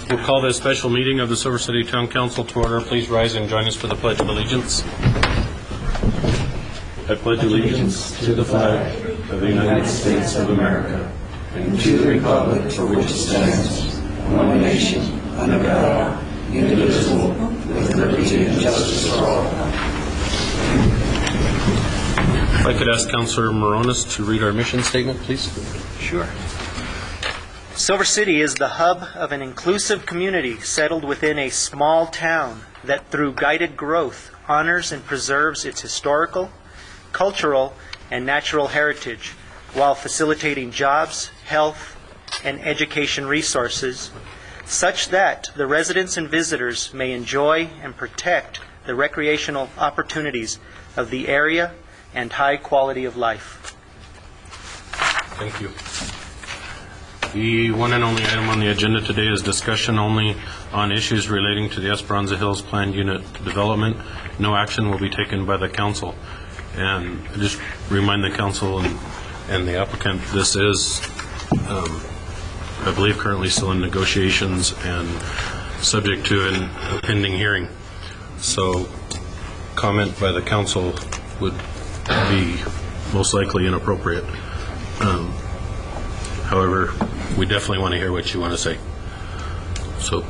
We'll call this special meeting of the Silver City Town Council to order. Please rise and join us for the Pledge of Allegiance. I pledge allegiance to the flag of the United States of America and to the republic for which it stands, one nation, under God, indivisible, with liberty and justice for all. If I could ask Councilor Moronis to read our mission statement, please. Sure. Silver City is the hub of an inclusive community settled within a small town that, through guided growth, honors and preserves its historical, cultural, and natural heritage while facilitating jobs, health, and education resources such that the residents and visitors may enjoy and protect the recreational opportunities of the area and high quality of life. Thank you. The one and only item on the agenda today is discussion only on issues relating to the Esperanza Hills Planned Unit development. No action will be taken by the council. And I just remind the council and the applicant, this is, I believe, currently still in negotiations and subject to a pending hearing. So comment by the council would be most likely inappropriate. However, we definitely want to hear what you want to say. So.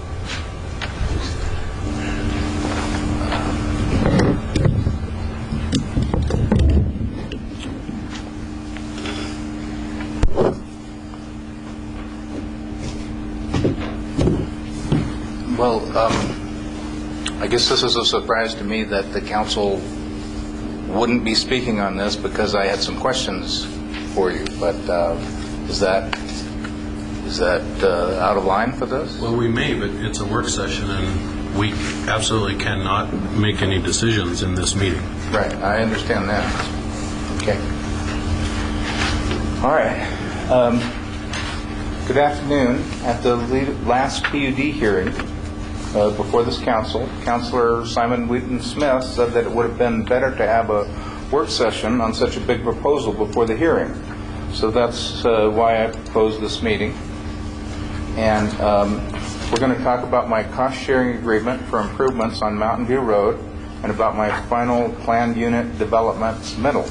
Well, I guess this is a surprise to me that the council wouldn't be speaking on this because I had some questions for you, but is that out of line for this? Well, we may, but it's a work session and we absolutely cannot make any decisions in this meeting. Right, I understand that. Okay. All right. Good afternoon. At the last PUD hearing before this council, Councilor Simon Wheaton-Smith said that it would have been better to have a work session on such a big proposal before the hearing. So that's why I proposed this meeting. And we're going to talk about my cost-sharing agreement for improvements on Mountain View Road and about my final planned unit development submittal.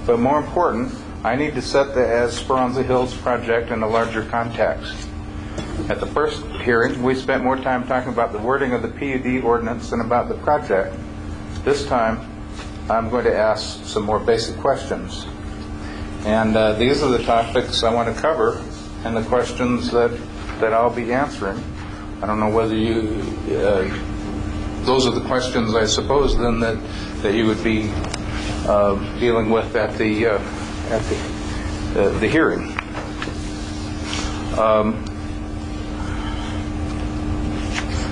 But more important, I need to set the Esperanza Hills project in a larger context. At the first hearing, we spent more time talking about the wording of the PUD ordinance than about the project. This time, I'm going to ask some more basic questions. And these are the topics I want to cover and the questions that I'll be answering. I don't know whether you, those are the questions I suppose then that you would be dealing with at the hearing.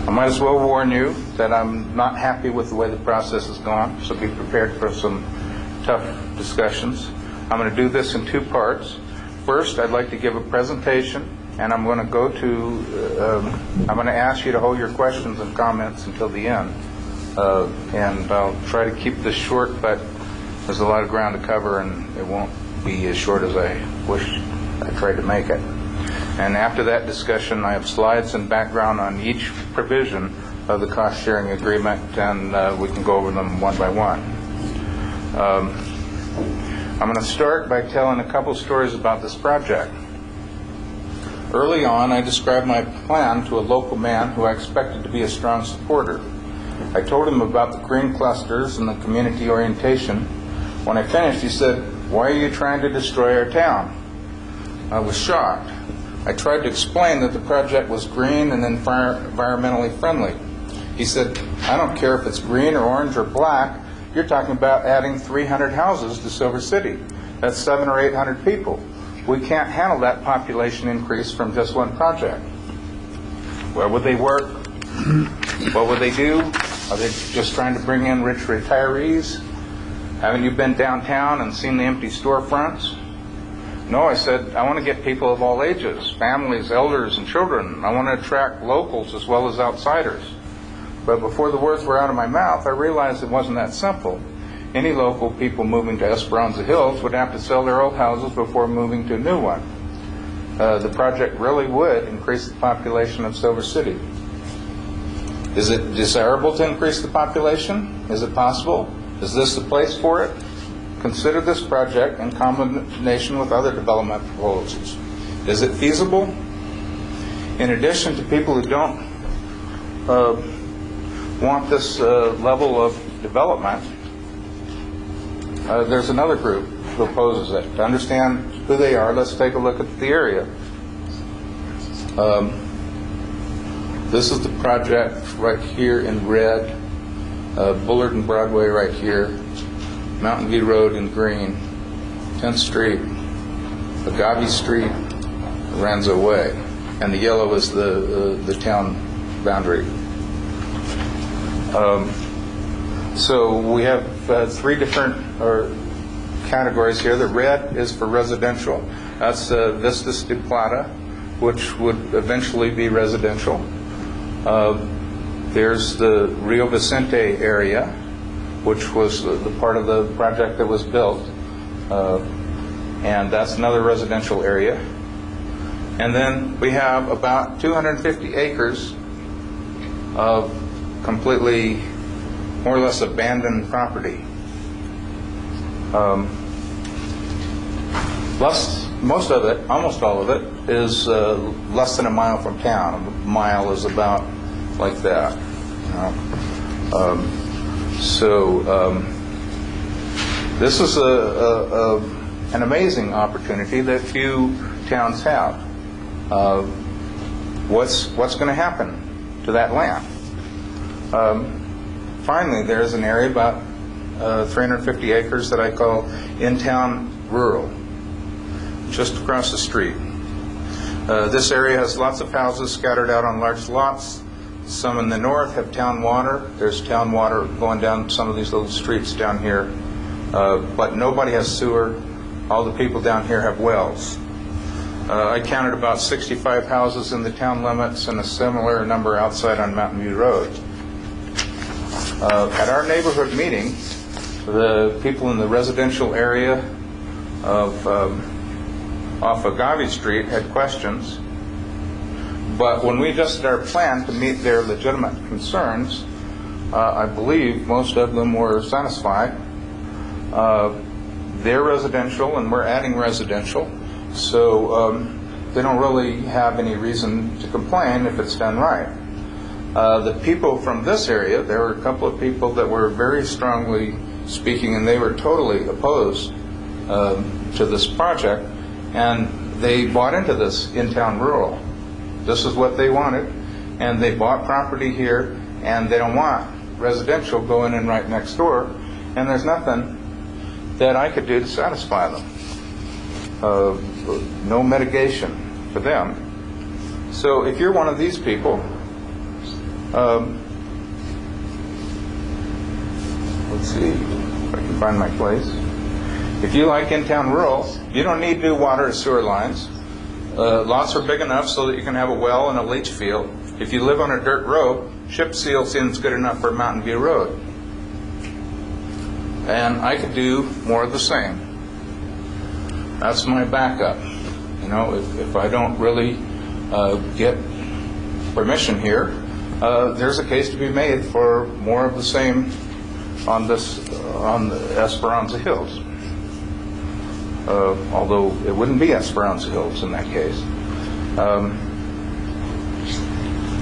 I might as well warn you that I'm not happy with the way the process has gone, so be prepared for some tough discussions. I'm going to do this in two parts. First, I'd like to give a presentation, and I'm going to ask you to hold your questions and comments until the end. And I'll try to keep this short, but there's a lot of ground to cover, and it won't be as short as I wish I tried to make it. And after that discussion, I have slides and background on each provision of the cost-sharing agreement, and we can go over them one by one. I'm going to start by telling a couple stories about this project. Early on, I described my plan to a local man who I expected to be a strong supporter. I told him about the green clusters and the community orientation. When I finished, he said, "Why are you trying to destroy our town?" I was shocked. I tried to explain that the project was green and environmentally friendly. He said, "I don't care if it's green or orange or black. You're talking about adding 300 houses to Silver City. That's 700 or 800 people. We can't handle that population increase from just one project." Where would they work? What would they do? Are they just trying to bring in rich retirees? Haven't you been downtown and seen the empty storefronts? No, I said, I want to get people of all ages, families, elders, and children. I want to attract locals as well as outsiders. But before the words were out of my mouth, I realized it wasn't that simple. Any local people moving to Esperanza Hills would have to sell their old houses before moving to a new one. the project really would increase the population of Silver City. Is it desirable to increase the population? Is it possible? Is this the place for it? Consider this project in combination with other development proposals. Is it feasible? In addition to people who don't want this level of development, there's another group who opposes it. To understand who they are, let's take a look at the area. This is the project right here in red, Bullard and Broadway right here, Mountain View Road in green, 10th Street, Agave Street, Ranzo Way, and the yellow is the town boundary. So we have three different categories here. The red is for residential. That's Vistas de Plata, which would eventually be residential. There's the Rio Vicente area, which was the part of the project that was built, and that's another residential area. And then we have about 250 acres of completely, more or less abandoned property. Most of it, almost all of it, is less than a mile from town. A mile is about like that. This is an amazing opportunity that few towns have. What's going to happen to that land? Finally, there's an area about 350 acres that I call in-town rural, just across the street. This area has lots of houses scattered out on large lots. Some in the north have town water. There's town water going down some of these little streets down here. But nobody has sewer. All the people down here have wells. I counted about 65 houses in the town limits and a similar number outside on Mountain View Road. At our neighborhood meeting, the people in the residential area of off Agave Street had questions, but when we adjusted our plan to meet their legitimate concerns, I believe most of them were satisfied. They're residential and we're adding residential, so they don't really have any reason to complain if it's done right. The people from this area, there were a couple of people that were very strongly speaking, and they were totally opposed to this project, and they bought into this in-town rural. This is what they wanted, and they bought property here, and they don't want residential going in right next door, and there's nothing that I could do to satisfy them. No mitigation for them. So if you're one of these people, let's see if I can find my place. If you like in-town rural, you don't need new water or sewer lines. Lots are big enough so that you can have a well and a leach field. If you live on a dirt road, chip seal seems good enough for Mountain View Road. And I could do more of the same. That's my backup. You know, if I don't really get permission here, there's a case to be made for more of the same on the Esperanza Hills. Although it wouldn't be Esperanza Hills in that case.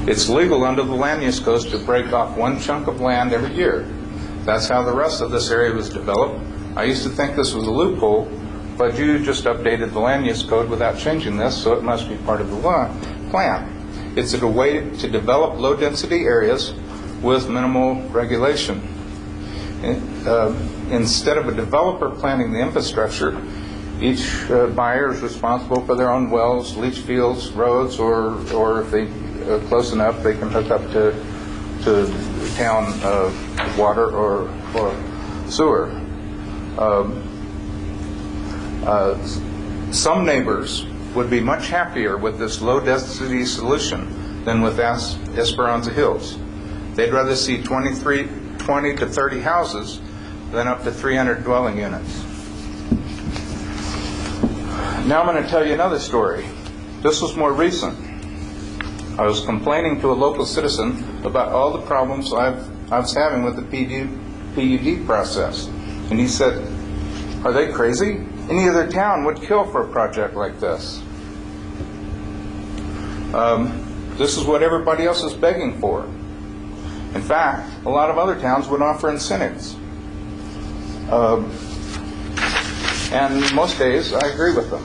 It's legal under the land use code to break off one chunk of land every year. That's how the rest of this area was developed. I used to think this was a loophole, but you just updated the land use code without changing this, so it must be part of the plan. It's a way to develop low-density areas with minimal regulation. Instead of a developer planning the infrastructure, each buyer is responsible for their own wells, leach fields, roads, or if they close enough, they can hook up to town water or sewer. Some neighbors would be much happier with this low-density solution than with Esperanza Hills. They'd rather see 20 to 30 houses than up to 300 dwelling units. Now I'm going to tell you another story. This was more recent. I was complaining to a local citizen about all the problems I was having with the PUD process. And he said, "Are they crazy? Any other town would kill for a project like this. This is what everybody else is begging for. In fact, a lot of other towns would offer incentives. And most days, I agree with them.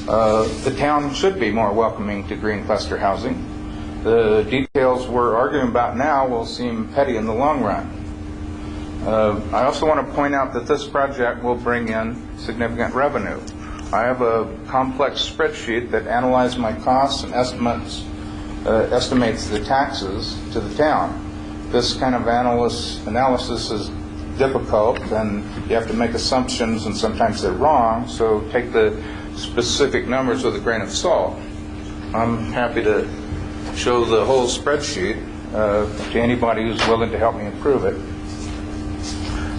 The town should be more welcoming to green cluster housing. The details we're arguing about now will seem petty in the long run. I also want to point out that this project will bring in significant revenue. I have a complex spreadsheet that analyzes my costs and estimates the taxes to the town. This kind of analysis is difficult, and you have to make assumptions, and sometimes they're wrong, so take the specific numbers with a grain of salt. I'm happy to show the whole spreadsheet to anybody who's willing to help me improve it.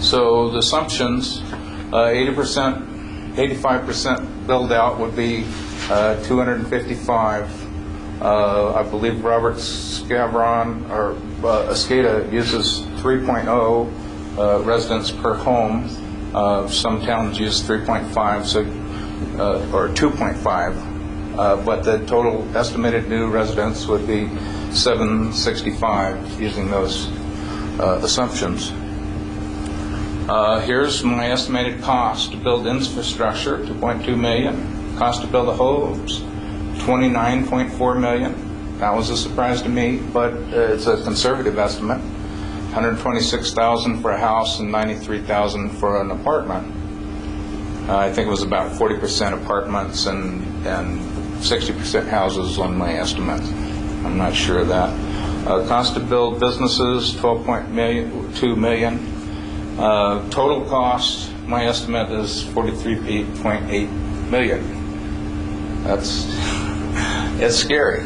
So the assumptions, 85% build out would be 255. I believe Robert Scavron or Escada uses 3.0 residents per home. Some towns use 3.5, so or 2.5, but the total estimated new residents would be 765 using those assumptions. Here's my estimated cost to build infrastructure, $2.2 million. Cost to build the homes, $29.4 million. That was a surprise to me, but it's a conservative estimate. $126,000 for a house and $93,000 for an apartment. I think it was about 40% apartments and 60% houses on my estimate. I'm not sure of that. Cost to build businesses, $12.2 million. Total cost, my estimate is $43.8 million. It's scary.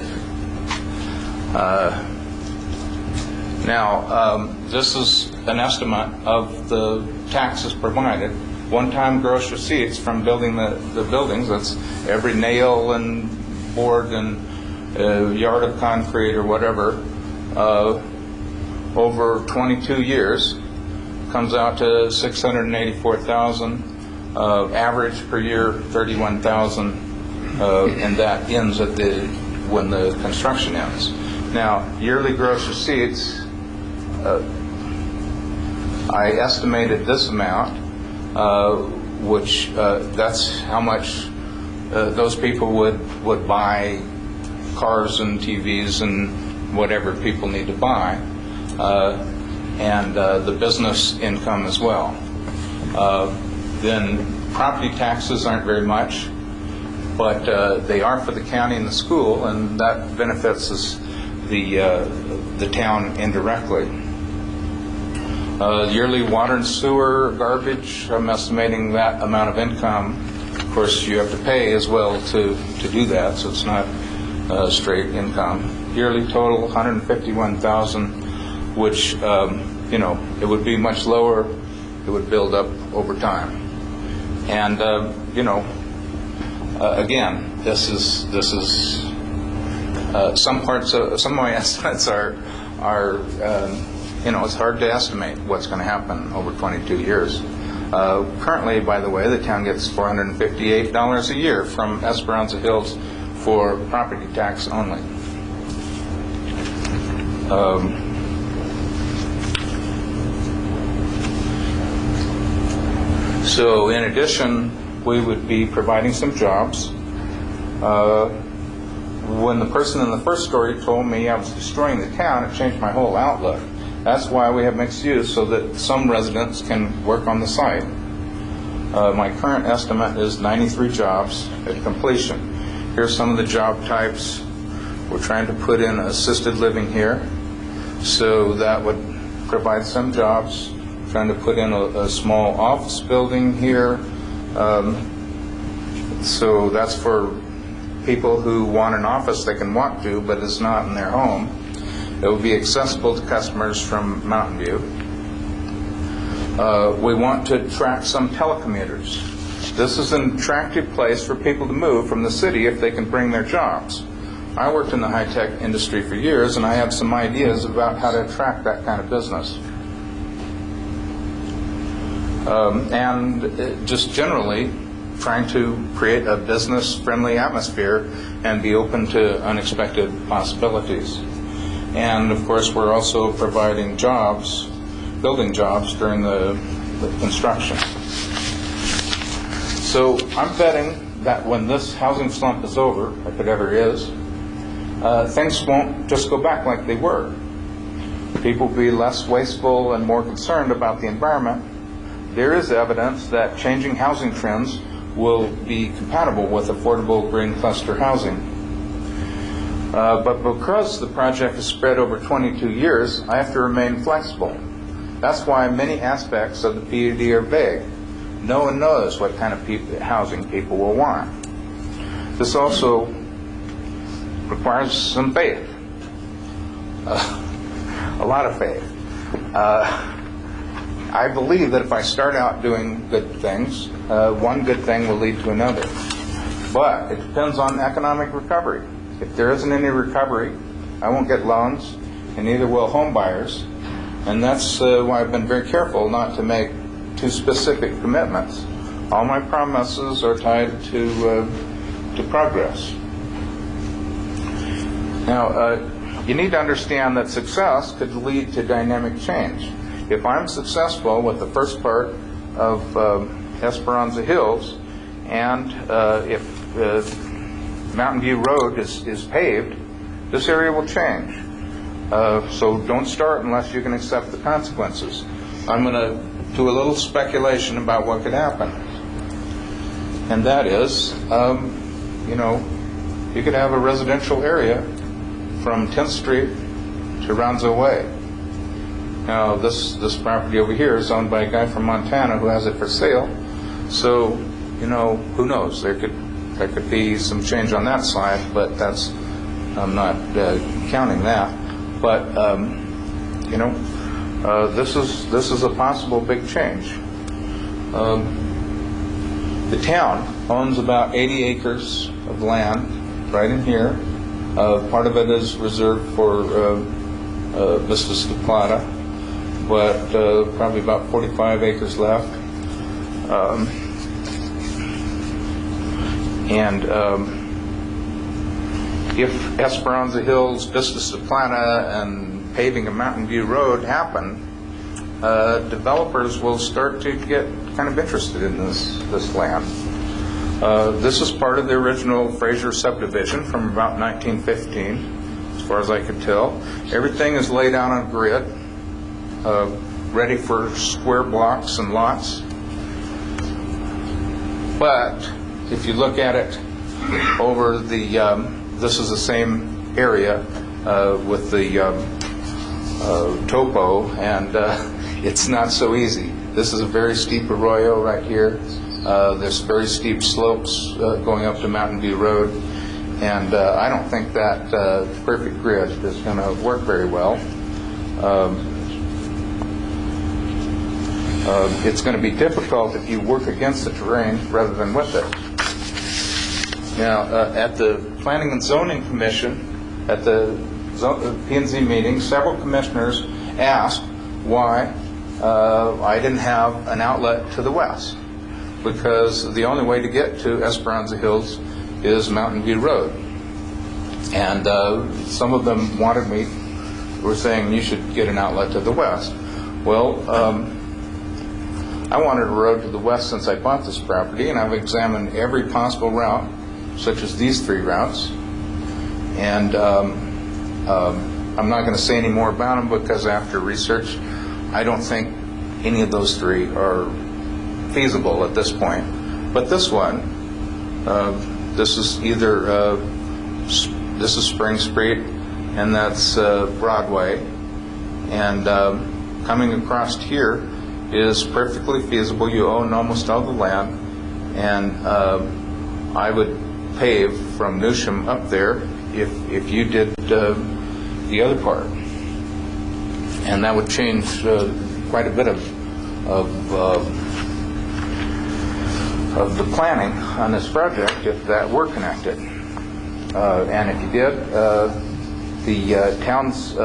Now, this is an estimate of the taxes provided. One-time gross receipts from building the buildings, that's every nail and board and yard of concrete or whatever, over 22 years, comes out to $684,000, average per year $31,000, and that ends at when the construction ends. Now, yearly gross receipts, I estimated this amount, which that's how much those people would buy cars and TVs and whatever people need to buy, and the business income as well. Then property taxes aren't very much, but they are for the county and the school, and that benefits us, the town indirectly. Yearly water and sewer, garbage, I'm estimating that amount of income. Of course, you have to pay as well to do that, so it's not straight income. Yearly total, $151,000, which, it would be much lower. It would build up over time. And, again, this is some of my estimates are it's hard to estimate what's going to happen over 22 years. Currently, by the way, the town gets $458 a year from Esperanza Hills for property tax only. So in addition, we would be providing some jobs. When the person in the first story told me I was destroying the town, it changed my whole outlook. That's why we have mixed use, so that some residents can work on the site. My current estimate is 93 jobs at completion. Here's some of the job types. We're trying to put in assisted living here, so that would provide some jobs. Trying to put in a small office building here. So that's for people who want an office they can walk to, but it's not in their home. It will be accessible to customers from Mountain View. We want to attract some telecommuters. This is an attractive place for people to move from the city if they can bring their jobs. I worked in the high-tech industry for years, and I have some ideas about how to attract that kind of business. And just generally trying to create a business-friendly atmosphere and be open to unexpected possibilities. And of course, we're also providing jobs, building jobs during the construction. So I'm betting that when this housing slump is over, if it ever is, things won't just go back like they were. People will be less wasteful and more concerned about the environment. There is evidence that changing housing trends will be compatible with affordable green cluster housing. But because the project is spread over 22 years, I have to remain flexible. That's why many aspects of the PUD are vague. No one knows what kind of housing people will want. This also requires some faith, a lot of faith. I believe that if I start out doing good things, one good thing will lead to another. But it depends on economic recovery. If there isn't any recovery, I won't get loans, and neither will home buyers. And that's why I've been very careful not to make too specific commitments. All my promises are tied to progress. Now, you need to understand that success could lead to dynamic change. If I'm successful with the first part of Esperanza Hills, and if Mountain View Road is paved, this area will change. So don't start unless you can accept the consequences. I'm going to do a little speculation about what could happen. And that is, you could have a residential area from 10th Street to Ronzo Way. Now, this property over here is owned by a guy from Montana who has it for sale. So, who knows? There could be some change on that side, but I'm not counting that. But this is a possible big change. The town owns about 80 acres of land right in here. Part of it is reserved for Vistas de Plata, but probably about 45 acres left. If Esperanza Hills, Vistas de Plata, and paving of Mountain View Road happen, developers will start to get kind of interested in this land. This is part of the original Fraser subdivision from about 1915, as far as I could tell. Everything is laid out on a grid, ready for square blocks and lots. But if you look at it over this is the same area with the topo, and it's not so easy. This is a very steep arroyo right here. There's very steep slopes going up to Mountain View Road, and I don't think that perfect grid is going to work very well. It's going to be difficult if you work against the terrain rather than with it. Now, at the Planning and Zoning Commission, at the P&Z meeting, several commissioners asked why I didn't have an outlet to the west, because the only way to get to Esperanza Hills is Mountain View Road. And some of them were saying you should get an outlet to the west. Well, I wanted a road to the west since I bought this property, and I've examined every possible route, such as these 3 routes. And I'm not going to say any more about them because after research, I don't think any of those 3 are feasible at this point. But this one, this is either this is Spring Street, and that's Broadway, and coming across here is perfectly feasible. You own almost all the land, and I would pave from Newsham up there if you did the other part, and that would change quite a bit of of the planning on this project if that were connected. And if you did, the town's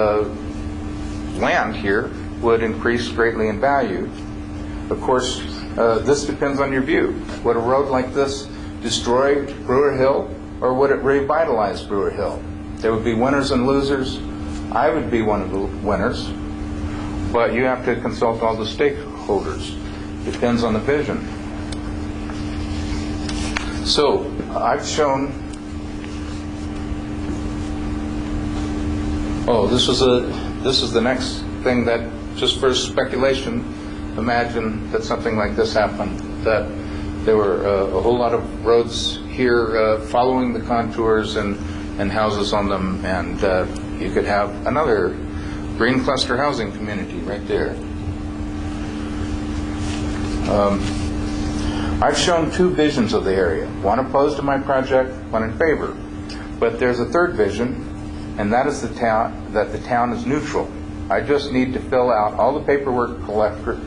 land here would increase greatly in value. Of course, this depends on your view. Would a road like this destroy Brewer Hill, or would it revitalize Brewer Hill? There would be winners and losers. I would be one of the winners, but you have to consult all the stakeholders. Depends on the vision. So I've shown. Oh, this is the next thing that, just for speculation, imagine that something like this happened, that there were a whole lot of roads here following the contours and houses on them, and you could have another green cluster housing community right there. I've shown two visions of the area, one opposed to my project, one in favor. But there's a third vision, and that is that the town is neutral. I just need to fill out all the paperwork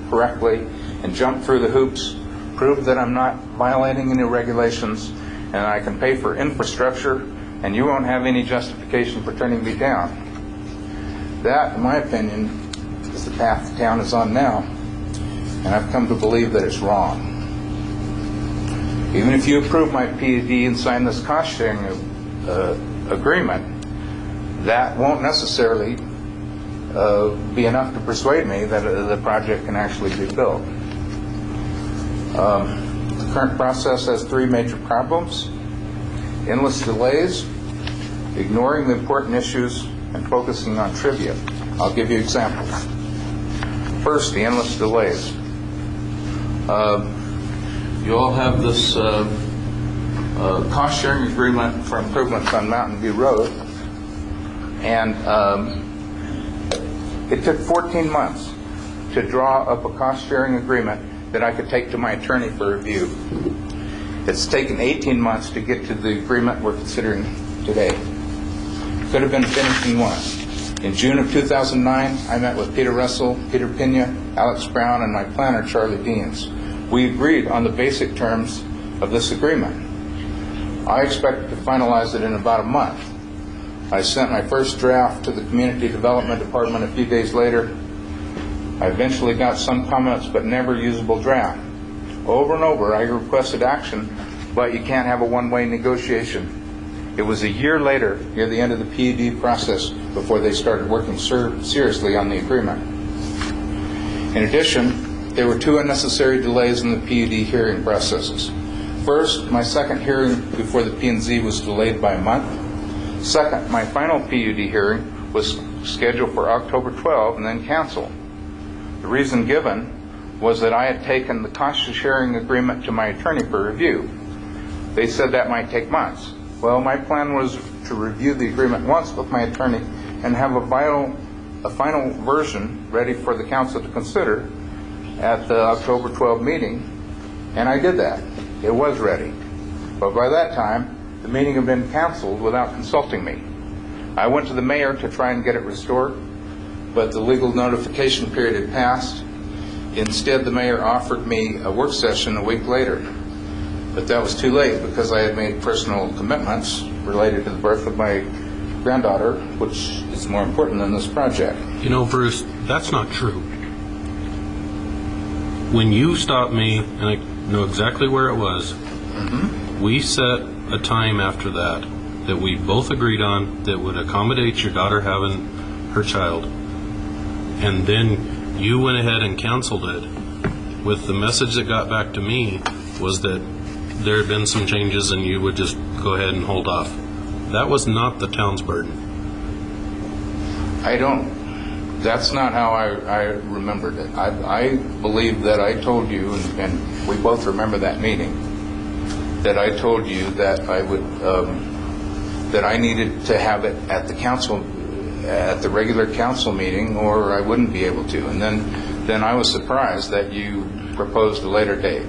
correctly and jump through the hoops, prove that I'm not violating any regulations, and I can pay for infrastructure, and you won't have any justification for turning me down. That, in my opinion, is the path the town is on now, and I've come to believe that it's wrong. Even if you approve my PUD and sign this cost-sharing agreement, that won't necessarily be enough to persuade me that the project can actually be built. The current process has three major problems: endless delays, ignoring the important issues, and focusing on trivia. I'll give you examples. First, the endless delays. You all have this cost-sharing agreement for improvements on Mountain View Road, and it took 14 months to draw up a cost-sharing agreement that I could take to my attorney for review. It's taken 18 months to get to the agreement we're considering today. Could have been finished in one. In June of 2009, I met with Peter Russell, Peter Pena, Alex Brown, and my planner, Charlie Deans. We agreed on the basic terms of this agreement. I expected to finalize it in about a month. I sent my first draft to the Community Development Department a few days later. I eventually got some comments, but never usable draft. Over and over, I requested action, but you can't have a one-way negotiation. It was a year later, near the end of the PUD process, before they started working seriously on the agreement. In addition, there were two unnecessary delays in the PUD hearing processes. First, my second hearing before the P&Z was delayed by a month. Second, my final PUD hearing was scheduled for October 12 and then canceled. The reason given was that I had taken the cost-sharing agreement to my attorney for review. They said that might take months. Well, my plan was to review the agreement once with my attorney and have a final version ready for the council to consider at the October 12 meeting, and I did that. It was ready. But by that time, the meeting had been canceled without consulting me. I went to the mayor to try and get it restored, but the legal notification period had passed. Instead, the mayor offered me a work session a week later. But that was too late because I had made personal commitments related to the birth of my granddaughter, which is more important than this project. You know, Bruce, that's not true. When you stopped me, and I know exactly where it was, we set a time after that we both agreed on that would accommodate your daughter having her child. And then you went ahead and canceled it with the message that got back to me was that there had been some changes and you would just go ahead and hold off. That was not the town's burden. That's not how I remembered it. I believe that I told you, and we both remember that meeting, that I told you that I would, that I needed to have it at the council, at the regular council meeting, or I wouldn't be able to. And then I was surprised that you proposed a later date.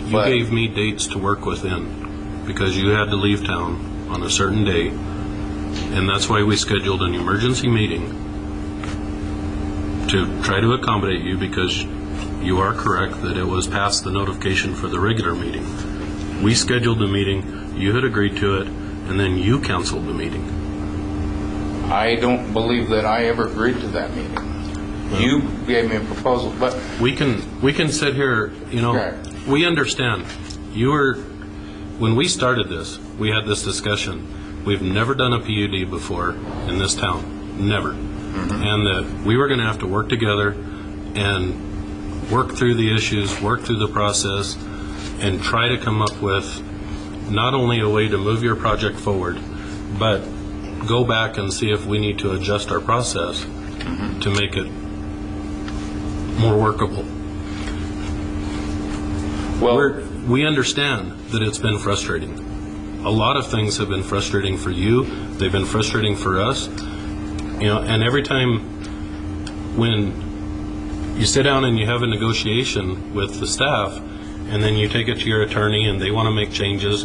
You gave me dates to work within because you had to leave town on a certain day, and that's why we scheduled an emergency meeting to try to accommodate you because you are correct that it was past the notification for the regular meeting. We scheduled the meeting, you had agreed to it, and then you canceled the meeting. I don't believe that I ever agreed to that meeting. You gave me a proposal, but We can sit here, Right. we understand. When we started this, we had this discussion. We've never done a PUD before in this town, never. And that we were going to have to work together and work through the issues, work through the process, and try to come up with not only a way to move your project forward, but go back and see if we need to adjust our process to make it more workable. well, We understand that it's been frustrating. A lot of things have been frustrating for you. They've been frustrating for us. And every time when you sit down and you have a negotiation with the staff, and then you take it to your attorney and they want to make changes,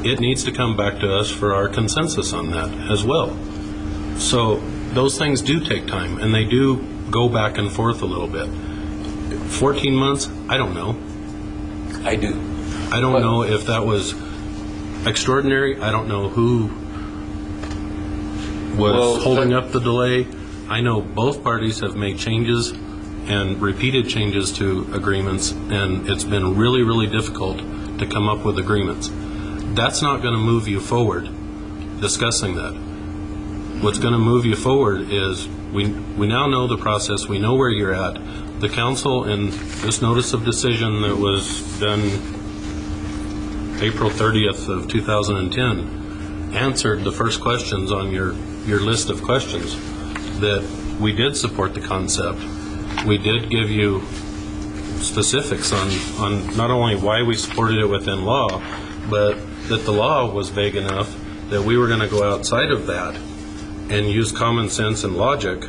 it needs to come back to us for our consensus on that as well. So those things do take time, and they do go back and forth a little bit. 14 months? I don't know. I do. I don't know if that was extraordinary. I don't know who was Well, holding up the delay. I know both parties have made changes and repeated changes to agreements, and it's been really, really difficult to come up with agreements. That's not going to move you forward discussing that. What's going to move you forward is we now know the process, we know where you're at. The council, in this notice of decision that was done April 30th of 2010, answered the first questions on your list of questions, that we did support the concept. We did give you specifics on not only why we supported it within law, but that the law was vague enough that we were going to go outside of that and use common sense and logic.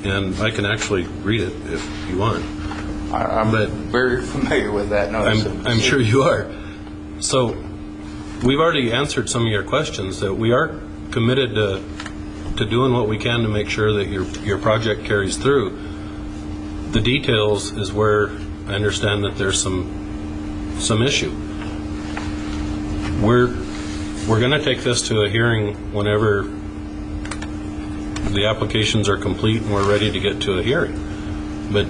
And I can actually read it if you want. I'm But- very familiar with that notice. I'm sure you are. So we've already answered some of your questions, that we are committed to doing what we can to make sure that your project carries through. The details is where I understand that there's some issue. We're going to take this to a hearing whenever the applications are complete and we're ready to get to a hearing. But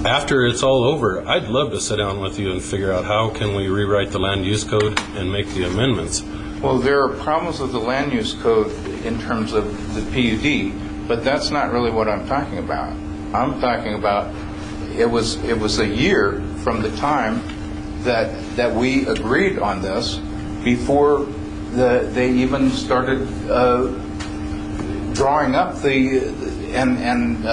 after it's all over, I'd love to sit down with you and figure out how can we rewrite the land use code and make the amendments. Well, there are problems with the land use code in terms of the PUD, but that's not really what I'm talking about. I'm talking about it was a year from the time that we agreed on this before they even started drawing up and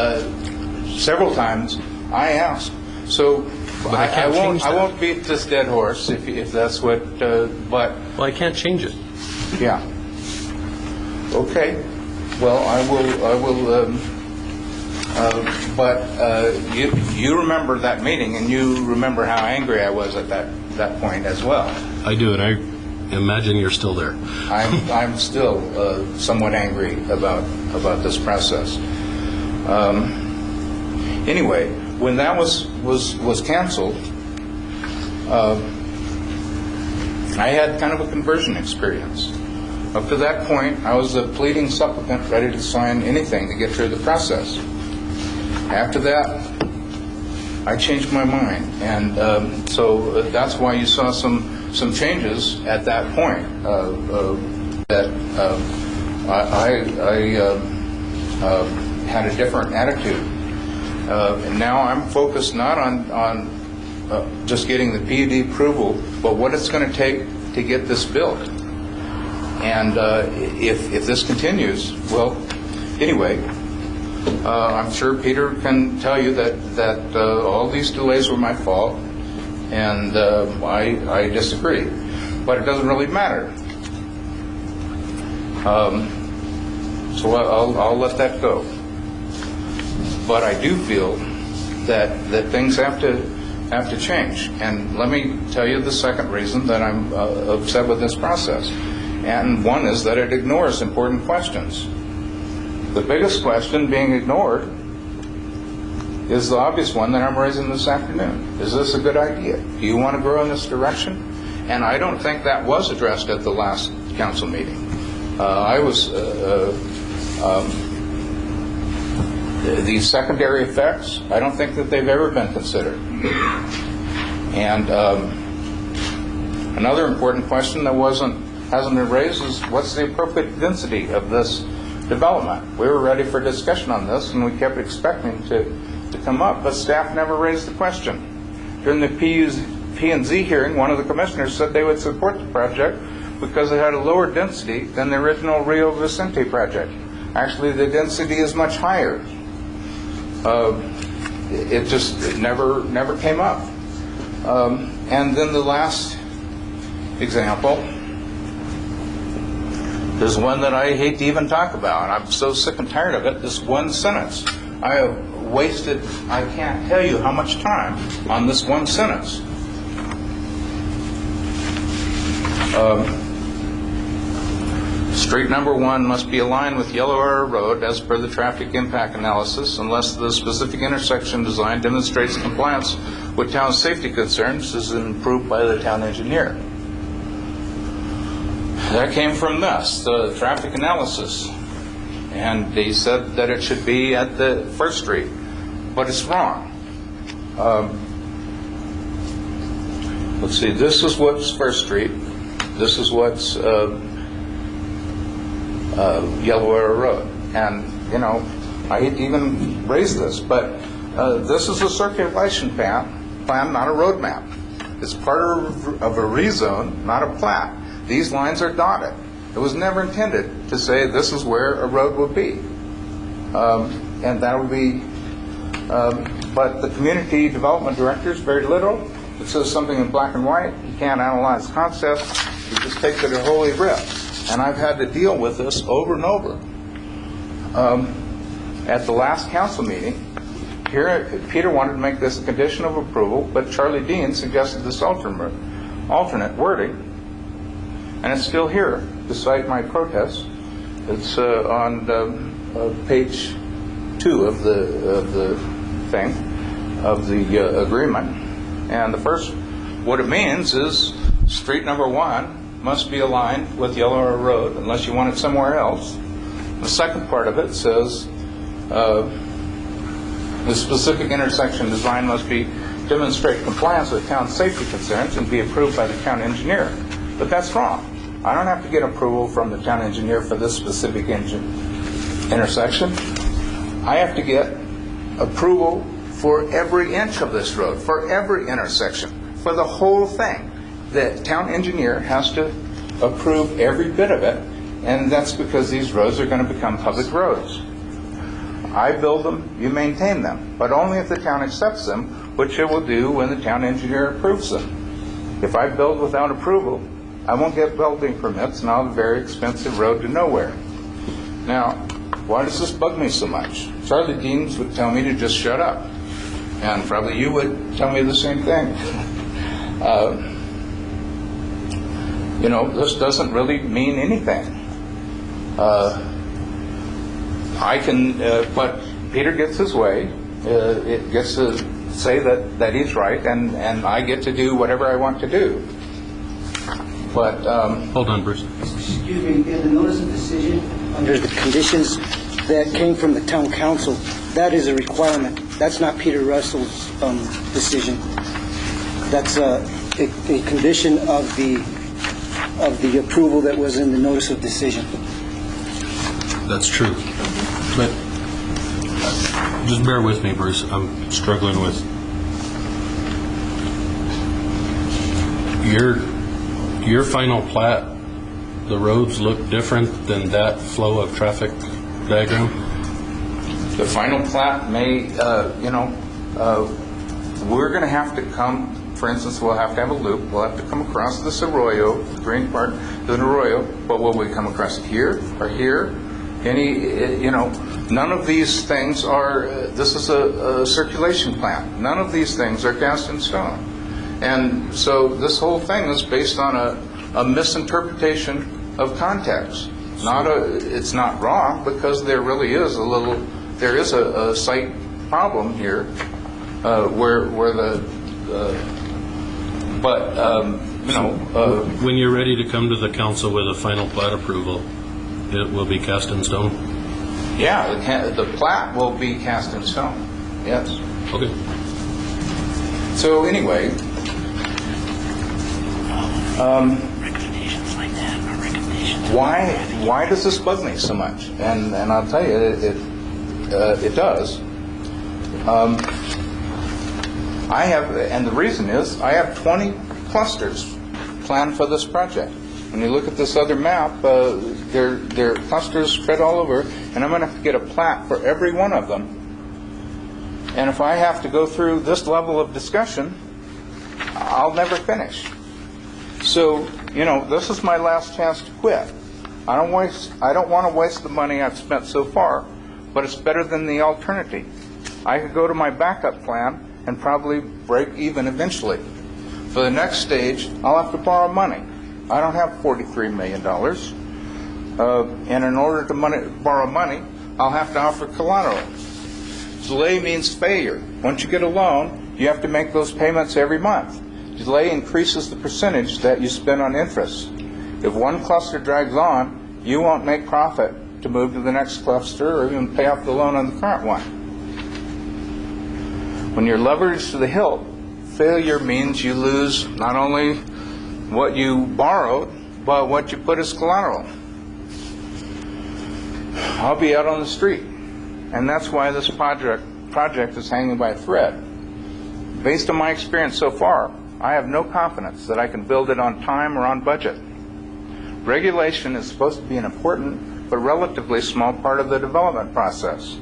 several times I asked. So I can't change that. I won't beat this dead horse if that's what. But Well, I can't change it. yeah. Okay. Well, I will. But you remember that meeting, and you remember how angry I was at that point as well. I do, and I imagine you're still there. I'm still somewhat angry about this process. Anyway, when that was canceled, I had kind of a conversion experience. Up to that point, I was a pleading supplicant ready to sign anything to get through the process. After that, I changed my mind, and so that's why you saw some changes at that point. That I had a different attitude, and now I'm focused not on just getting the PUD approval, but what it's going to take to get this built. And if this continues, well, anyway. I'm sure Peter can tell you that all these delays were my fault, and I disagree. But it doesn't really matter. So I'll let that go. But I do feel that things have to change. And let me tell you the second reason that I'm upset with this process. And one is that it ignores important questions. The biggest question being ignored is the obvious one that I'm raising this afternoon. Is this a good idea? Do you want to grow in this direction? And I don't think that was addressed at the last council meeting. These secondary effects, I don't think that they've ever been considered. And another important question that hasn't been raised is what's the appropriate density of this development? We were ready for discussion on this, and we kept expecting to come up, but staff never raised the question. During the P&Z hearing, one of the commissioners said they would support the project because it had a lower density than the original Rio Vicente project. Actually, the density is much higher. It never came up. And then the last example is one that I hate to even talk about. I'm so sick and tired of it. This one sentence. I have wasted, I can't tell you how much time on this one sentence. Street number 1 must be aligned with Yellow Arrow Road as per the traffic impact analysis unless the specific intersection design demonstrates compliance with town safety concerns as improved by the town engineer. That came from this, the traffic analysis. And they said that it should be at the First Street, but it's wrong. Let's see, this is what's First Street. This is what's Yellow Arrow Road. And, you know, I hate to even raise this, but this is a circulation plan, not a road map. It's part of a rezone, not a plat. These lines are dotted. It was never intended to say this is where a road would be. And that would be, but the community development director is very literal. It says something in black and white. You can't analyze concepts. You just take it at holy writ. And I've had to deal with this over and over. At the last council meeting, Peter wanted to make this a condition of approval, but Charlie Dean suggested this alternate wording, and it's still here, despite my protest. It's on page 2 of the agreement. And the first, what it means is street number 1 must be aligned with Yellow Arrow Road unless you want it somewhere else. The second part of it says the specific intersection design must demonstrate compliance with town safety concerns and be approved by the town engineer. But that's wrong. I don't have to get approval from the town engineer for this specific intersection. I have to get approval for every inch of this road, for every intersection, for the whole thing. The town engineer has to approve every bit of it, and that's because these roads are going to become public roads. I build them, you maintain them, but only if the town accepts them, which it will do when the town engineer approves them. If I build without approval, I won't get building permits, and I'll have a very expensive road to nowhere. Now, why does this bug me so much? Charlie Deans would tell me to just shut up, and probably you would tell me the same thing. You know, this doesn't really mean anything. But Peter gets his way. It gets to say that he's right, and I get to do whatever I want to do. But hold on, Bruce. Excuse me, in the notice of decision, under the conditions that came from the town council, that is a requirement. That's not Peter Russell's decision. That's a condition of the approval that was in the notice of decision. That's true. But just bear with me, Bruce. I'm struggling with your final plat. The roads look different than that flow of traffic diagram. the final plat may, we're going to have to come. For instance, we'll have to have a loop. We'll have to come across this arroyo, the green part, the arroyo. But will we come across it here or here? None of these things are. This is a circulation plant. None of these things are cast in stone. And so this whole thing is based on a misinterpretation of context. It's not wrong, because there really is a site problem here, where the, When you're ready to come to the council with a final plat approval, it will be cast in stone? yeah, the plat will be cast in stone, yes. Okay. So anyway, Recommendations like that are recommendations. why does this bug me so much? And I'll tell you, it does. I have, and the reason is, I have 20 clusters planned for this project. When you look at this other map, there are clusters spread all over, and I'm going to have to get a plat for every one of them. And if I have to go through this level of discussion, I'll never finish. So, this is my last chance to quit. I don't want to waste the money I've spent so far, but it's better than the alternative. I could go to my backup plan and probably break even eventually. For the next stage, I'll have to borrow money. I don't have $43 million. And in order to borrow money, I'll have to offer collateral. Delay means failure. Once you get a loan, you have to make those payments every month. Delay increases the percentage that you spend on interest. If one cluster drags on, you won't make profit to move to the next cluster or even pay off the loan on the current one. When you're leveraged to the hilt, failure means you lose not only what you borrowed, but what you put as collateral. I'll be out on the street, and that's why this project is hanging by a thread. Based on my experience so far, I have no confidence that I can build it on time or on budget. Regulation is supposed to be an important but relatively small part of the development process.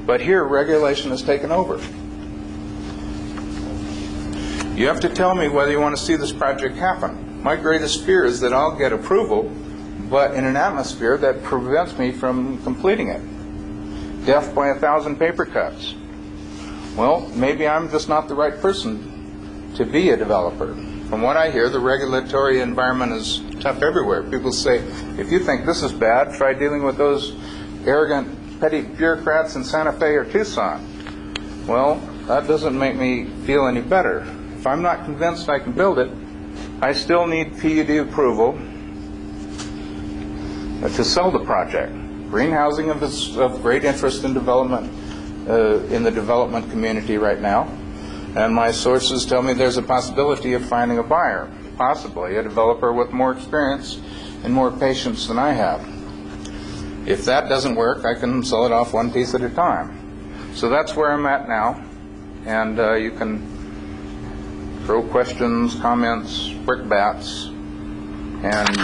But here, regulation has taken over. You have to tell me whether you want to see this project happen. My greatest fear is that I'll get approval, but in an atmosphere that prevents me from completing it. Death by 1,000 paper cuts. Well, maybe I'm just not the right person to be a developer. From what I hear, the regulatory environment is tough everywhere. People say, if you think this is bad, try dealing with those arrogant, petty bureaucrats in Santa Fe or Tucson. Well, that doesn't make me feel any better. If I'm not convinced I can build it, I still need PUD approval to sell the project. Green housing is of great interest in development, in the development community right now. And my sources tell me there's a possibility of finding a buyer, possibly a developer with more experience and more patience than I have. If that doesn't work, I can sell it off one piece at a time. So that's where I'm at now. And you can throw questions, comments, brickbats. And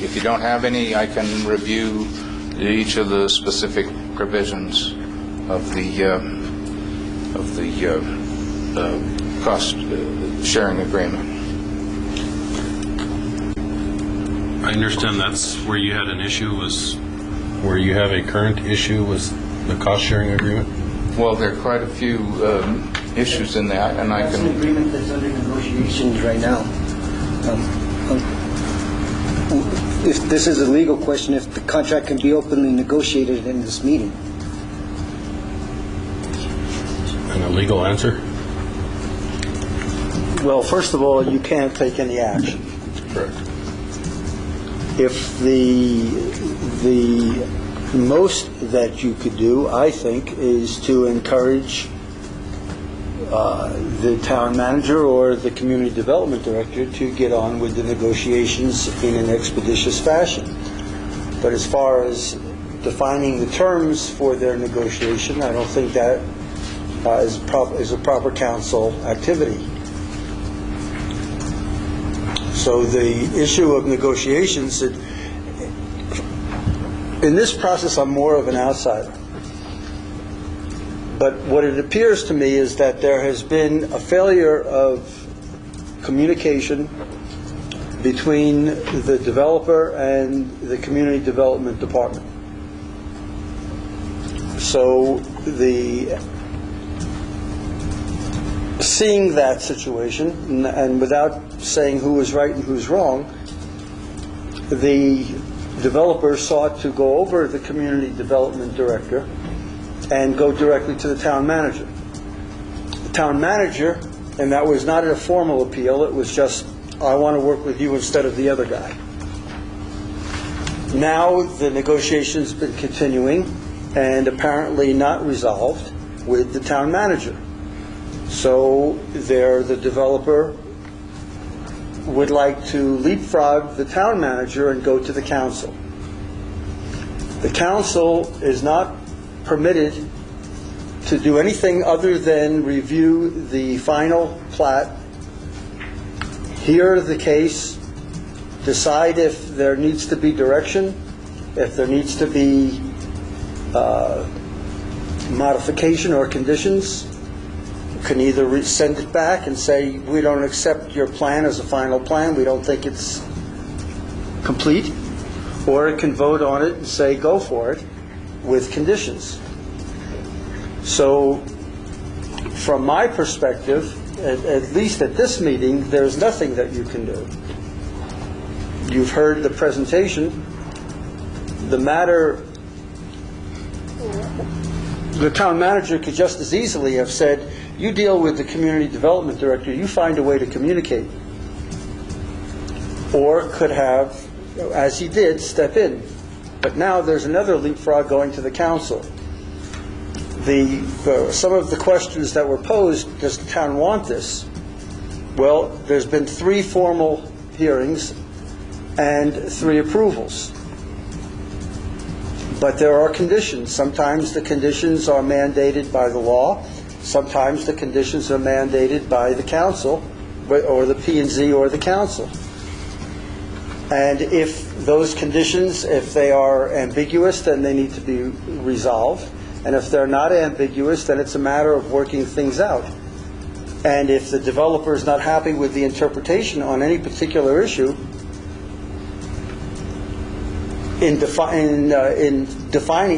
if you don't have any, I can review each of the specific provisions of the cost sharing agreement. I understand that's where you had an issue, was where you have a current issue was the cost sharing agreement? Well, there are quite a few issues in that, and I That's an can... agreement that's under negotiations right now. If this is a legal question, if the contract can be openly negotiated in this meeting. And a legal answer? Well, first of all, you can't take any action. Correct. If the most that you could do, I think, is to encourage the town manager or the community development director to get on with the negotiations in an expeditious fashion. But as far as defining the terms for their negotiation, I don't think that is a proper council activity. So the issue of negotiations, in this process, I'm more of an outsider. But what it appears to me is that there has been a failure of communication between the developer and the community development department. So seeing that situation, and without saying who was right and who's wrong, the developer sought to go over the community development director and go directly to the town manager. The town manager, and that was not a formal appeal, it was just, I want to work with you instead of the other guy. Now the negotiation's been continuing and apparently not resolved with the town manager. So the developer would like to leapfrog the town manager and go to the council. The council is not permitted to do anything other than review the final plat, hear the case, decide if there needs to be direction, if there needs to be modification or conditions. You can either send it back and say, we don't accept your plan as a final plan, we don't think it's complete, or it can vote on it and say, go for it, with conditions. So, from my perspective, at least at this meeting, there's nothing that you can do. You've heard the presentation. The matter, the town manager could just as easily have said, you deal with the community development director, you find a way to communicate. Or could have, as he did, step in. But now there's another leapfrog going to the council. Some of the questions that were posed, does the town want this? Well, there's been 3 formal hearings and 3 approvals. But there are conditions. Sometimes the conditions are mandated by the law. Sometimes the conditions are mandated by the council, or the P&Z or the council. And if those conditions, if they are ambiguous, then they need to be resolved. And if they're not ambiguous, then it's a matter of working things out. And if the developer is not happy with the interpretation on any particular issue, in defining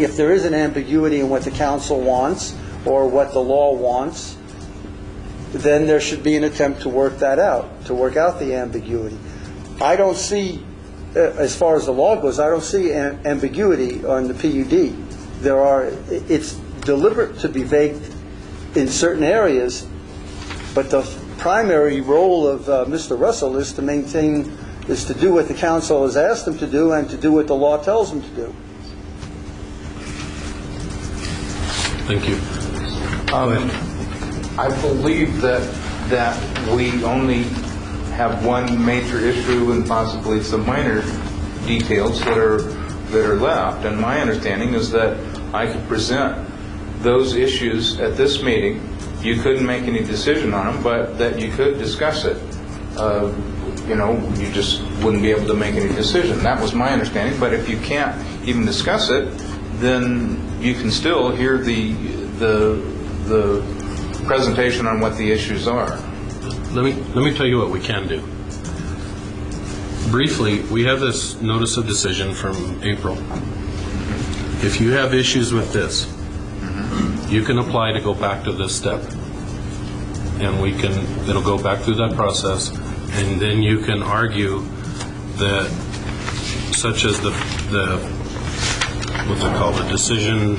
if there is an ambiguity in what the council wants or what the law wants, then there should be an attempt to work that out, to work out the ambiguity. I don't see, as far as the law goes, I don't see ambiguity on the PUD. It's deliberate to be vague in certain areas, but the primary role of Mr. Russell is to do what the council has asked him to do and to do what the law tells him to do. Thank you. I believe that we only have one major issue and possibly some minor details that are left. And my understanding is that I could present those issues at this meeting. You couldn't make any decision on them, but that you could discuss it. You just wouldn't be able to make any decision. That was my understanding. But if you can't even discuss it, then you can still hear the presentation on what the issues are. Let me tell you what we can do. Briefly, we have this notice of decision from April. If you have issues with this, you can apply to go back to this step. And it'll go back through that process, and then you can argue that, such as the what's it called, the decision,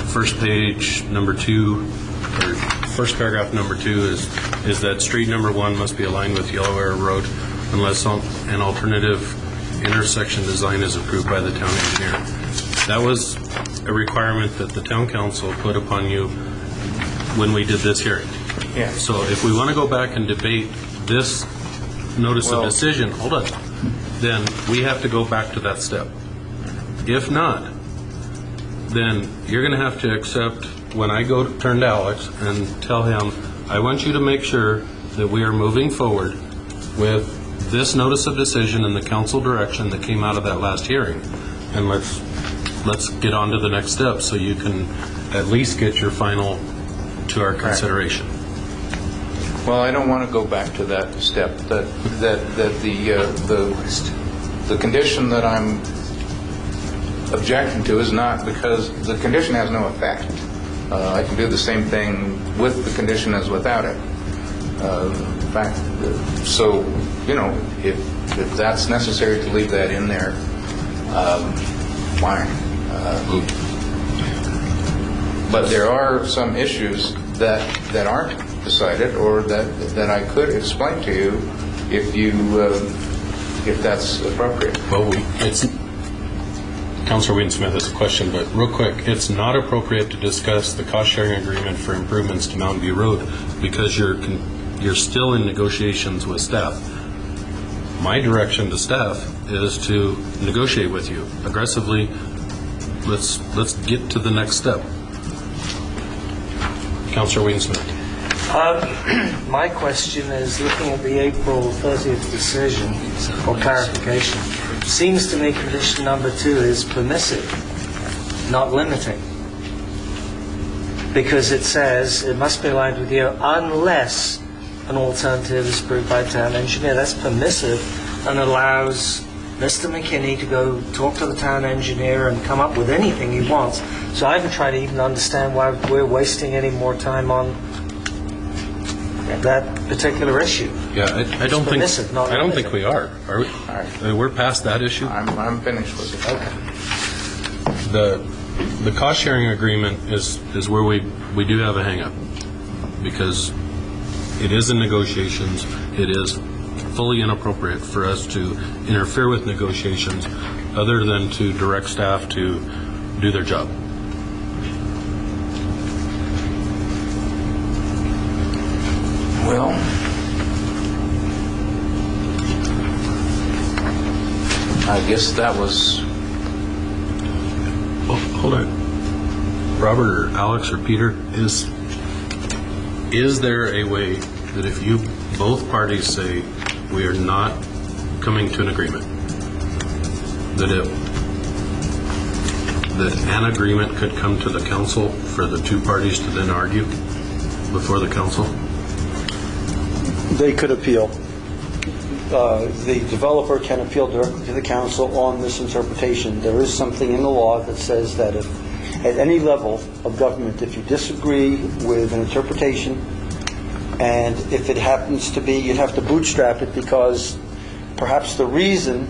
first page, number 2, or first paragraph, number 2, is that street number 1 must be aligned with Yellow Arrow Road unless an alternative intersection design is approved by the town engineer. That was a requirement that the town council put upon you when we did this hearing. Yeah. So if we want to go back and debate this notice of decision, hold on, then we have to go back to that step. If not, then you're going to have to accept, when I turn to Alex and tell him, I want you to make sure that we are moving forward with this notice of decision and the council direction that came out of that last hearing. And let's get on to the next step so you can at least get your final to our consideration. Well, I don't want to go back to that step. The condition that I'm objecting to is not, because the condition has no effect. I can do the same thing with the condition as without it. In fact, so if that's necessary to leave that in there, fine. But there are some issues that aren't decided, or that I could explain to you if that's appropriate. Well, Councilor Whedon-Smith has a question, but real quick, it's not appropriate to discuss the cost-sharing agreement for improvements to Mountain View Road because you're still in negotiations with staff. My direction to staff is to negotiate with you aggressively. Let's get to the next step. Councilor Whedon-Smith. My question is, looking at the April 30th decision or clarification, seems to me condition number 2 is permissive, not limiting. Because it says it must be aligned with you unless an alternative is approved by the town engineer. That's permissive and allows Mr. McKinney to go talk to the town engineer and come up with anything he wants. So I haven't tried to even understand why we're wasting any more time on that particular issue. Yeah, I don't think permissive, not we are we? All right. We're past that issue. I'm finished with it. The cost sharing agreement is where we do have a hang up because it is in negotiations. It is fully inappropriate for us to interfere with negotiations other than to direct staff to do their job. Well, I guess that was... Oh, hold on. Robert or Alex or Peter, is there a way that if you both parties say we are not coming to an agreement, that an agreement could come to the council for the two parties to then argue before the council? They could appeal. The developer can appeal directly to the council on this interpretation. There is something in the law that says that if at any level of government, if you disagree with an interpretation, and if it happens to be, you'd have to bootstrap it because perhaps the reason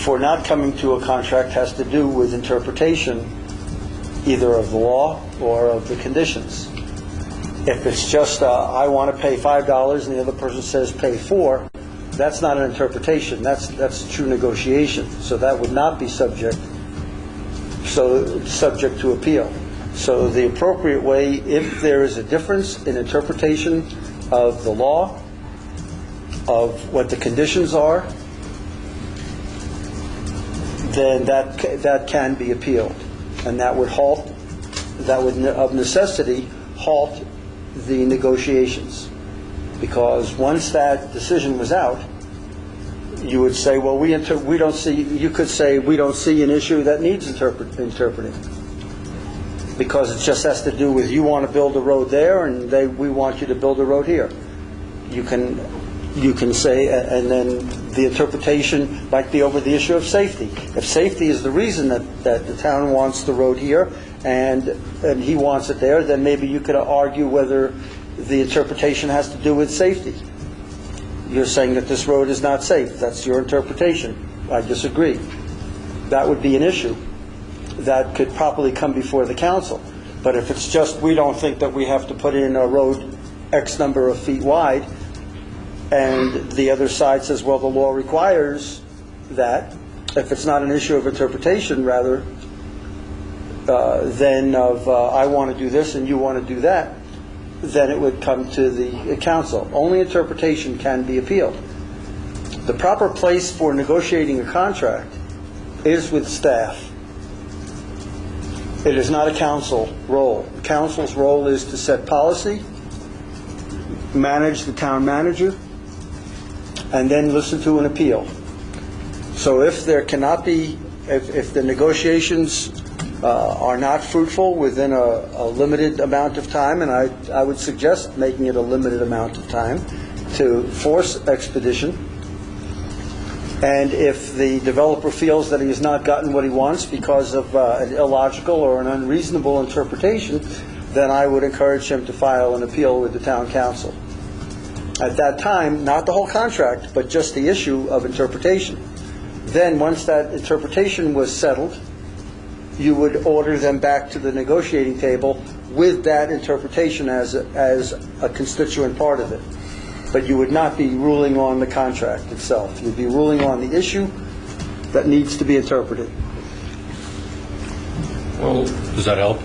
for not coming to a contract has to do with interpretation either of the law or of the conditions. If it's just, I want to pay $5 and the other person says pay $4, that's not an interpretation. That's true negotiation. So that would not be subject to appeal. So the appropriate way, if there is a difference in interpretation of the law, of what the conditions are, then that can be appealed, and that would of necessity halt the negotiations, because once that decision was out, you would say, well, we don't see. You could say we don't see an issue that needs interpreting, because it just has to do with you want to build a road there, and we want you to build a road here. You can say, and then the interpretation might be over the issue of safety. If safety is the reason that the town wants the road here and he wants it there, then maybe you could argue whether the interpretation has to do with safety. You're saying that this road is not safe. That's your interpretation. I disagree. That would be an issue that could properly come before the council. But if it's just we don't think that we have to put in a road X number of feet wide, and the other side says, well, the law requires that, if it's not an issue of interpretation, rather, than of I want to do this and you want to do that, then it would come to the council. Only interpretation can be appealed. The proper place for negotiating a contract is with staff. It is not a council role. The council's role is to set policy, manage the town manager, and then listen to an appeal. So if there cannot be, if the negotiations are not fruitful within a limited amount of time, and I would suggest making it a limited amount of time to force expedition, and if the developer feels that he has not gotten what he wants because of an illogical or an unreasonable interpretation, then I would encourage him to file an appeal with the town council. At that time, not the whole contract, but just the issue of interpretation. Then once that interpretation was settled, you would order them back to the negotiating table with that interpretation as a constituent part of it. But you would not be ruling on the contract itself. You'd be ruling on the issue that needs to be interpreted. Well, Does that help?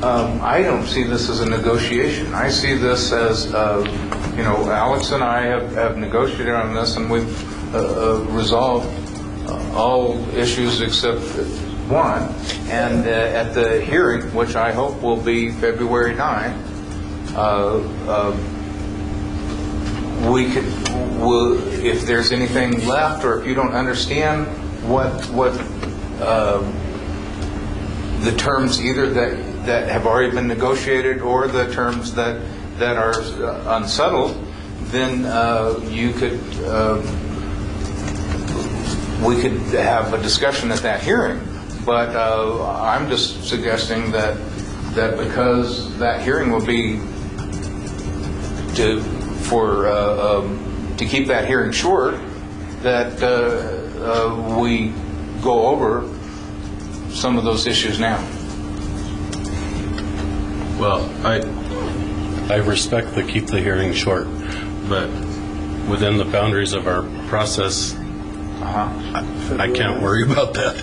I don't see this as a negotiation. I see this as, Alex and I have negotiated on this, and we've resolved all issues except one. And at the hearing, which I hope will be February 9, if there's anything left, or if you don't understand what the terms either that have already been negotiated or the terms that are unsettled, then we could have a discussion at that hearing. But I'm just suggesting that because that hearing will be to keep that hearing short, that we go over some of those issues now. Well, I respect the keep the hearing short, but within the boundaries of our process, I can't worry about that.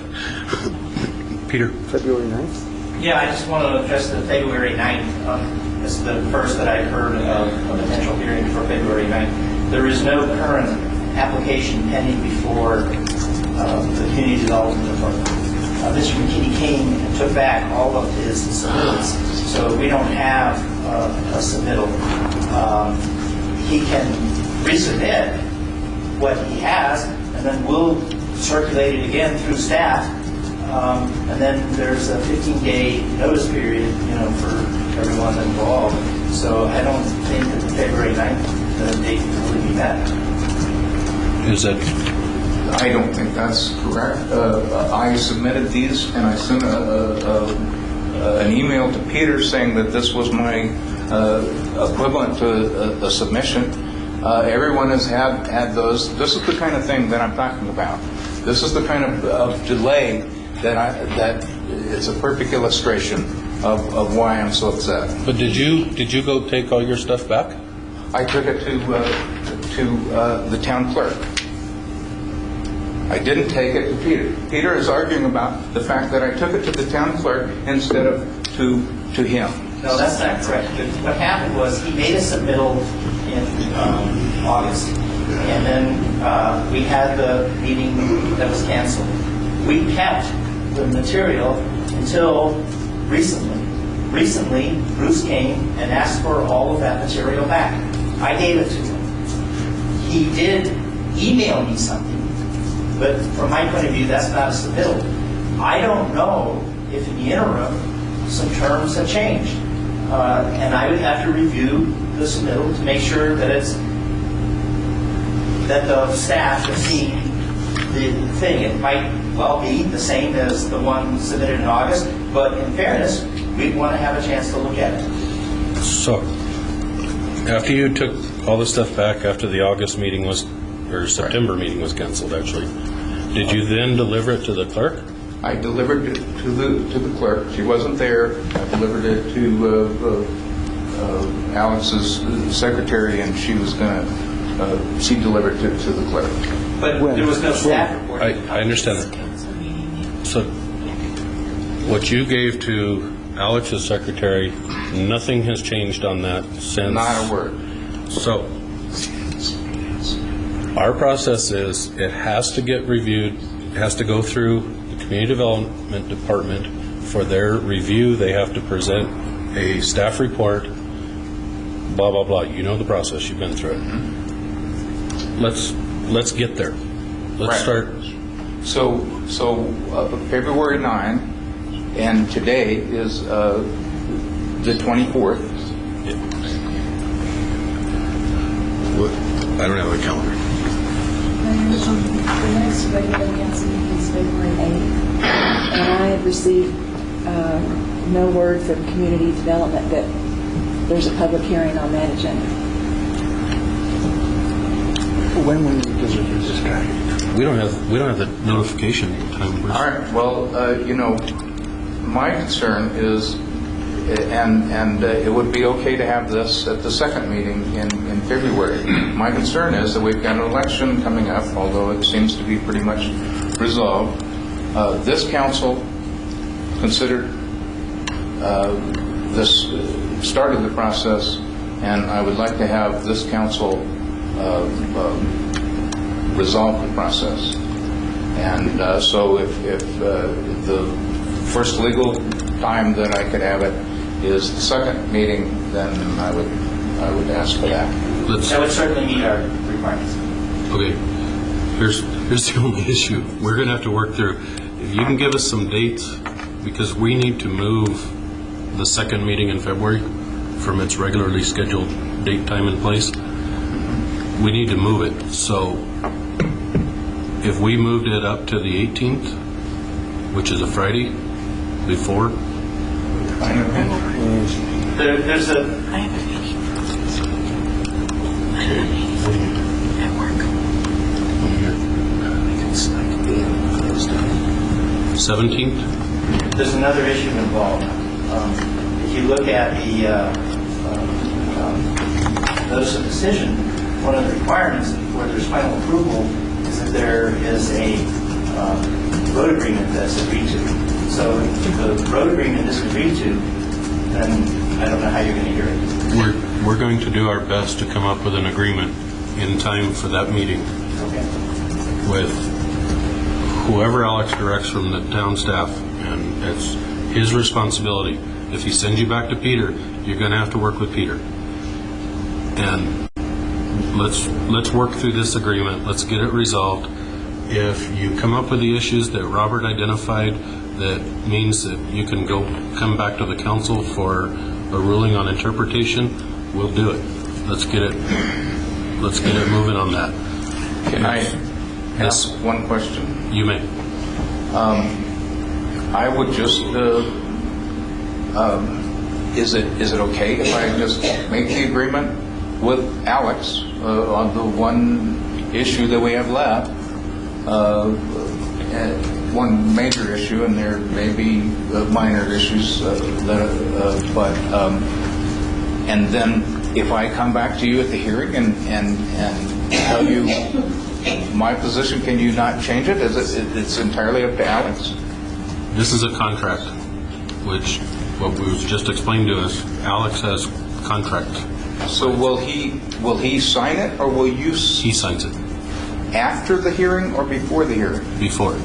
Peter? February 9th? Yeah, I just want to address the February 9th. This is the first that I've heard of a potential hearing for February 9th. There is no current application pending before the Community Development Department. Mr. McKinney came and took back all of his submittals, so we don't have a submittal. He can resubmit what he has, and then we'll circulate it again through staff. And then there's a 15-day notice period, for everyone involved. So I don't think that the February 9th date can really be met. Is it? I don't think that's correct. I submitted these, and I sent an email to Peter saying that this was my equivalent to a submission. Everyone has had those. This is the kind of thing that I'm talking about. This is the kind of delay that is a perfect illustration of why I'm so upset. But did you go take all your stuff back? I took it to the town clerk. I didn't take it to Peter. Peter is arguing about the fact that I took it to the town clerk instead of to him. No, that's not correct. What happened was he made a submittal in August, and then we had the meeting that was canceled. We kept the material until recently. Recently, Bruce came and asked for all of that material back. I gave it to him. He did email me something, but from my point of view, that's not a submittal. I don't know if in the interim some terms have changed, and I would have to review the submittal to make sure that the staff has seen the thing. It might well be the same as the one submitted in August, but in fairness, we'd want to have a chance to look at it. So, after you took all the stuff back after the August meeting or September meeting was canceled, actually, did you then deliver it to the clerk? I delivered it to the clerk. She wasn't there. I delivered it to Alex's secretary, and she was going to. She delivered it to the clerk. But there was no staff report. I understand that. So, what you gave to Alex's secretary, nothing has changed on that since? Not a word. So, our process is it has to get reviewed, it has to go through the Community Development Department for their review. They have to present a staff report, blah, blah, blah. You know the process. You've been through it. Mm-hmm. Let's get there. Let's start. So February 9, and today is the 24th. I don't have a calendar. The next regular council meeting is February 8th, and I have received no word from community development that there's a public hearing on that agenda. When will you deliver this guy? We don't have the notification time. All right, well, my concern is, and it would be okay to have this at the second meeting in February. My concern is that we've got an election coming up, although it seems to be pretty much resolved. This council considered this, started the process, and I would like to have this council resolve the process. And so if the first legal time that I could have it is the second meeting, then I would ask for that. That would certainly meet our requirements. Okay, here's the only issue. We're going to have to work through. If you can give us some dates, because we need to move the second meeting in February from its regularly scheduled date, time, and place. We need to move it. So if we moved it up to the 18th, which is a Friday, before, There's a, I have a meeting. I have a meeting at work. 17th? there's another issue involved. If you look at the notice of decision, one of the requirements where there's final approval is that there is a road agreement that's agreed to. So if the road agreement is agreed to, then I don't know how you're going to hear it. We're going to do our best to come up with an agreement in time for that meeting Okay. with whoever Alex directs from the town staff, and it's his responsibility. If he sends you back to Peter, you're going to have to work with Peter. And let's work through this agreement. Let's get it resolved. If you come up with the issues that Robert identified, that means that you can come back to the council for a ruling on interpretation, we'll do it. Let's get it moving on that. Can I ask one question? You may. I would just, is it okay if I just make the agreement with Alex on the one issue that we have left? One major issue, and there may be minor issues, and then if I come back to you at the hearing and tell you my position, can you not change it? It's entirely up to Alex? This is a contract, which what was just explained to us. Alex has contract. So will he sign it, or will you He signs it after the hearing or before the hearing? before.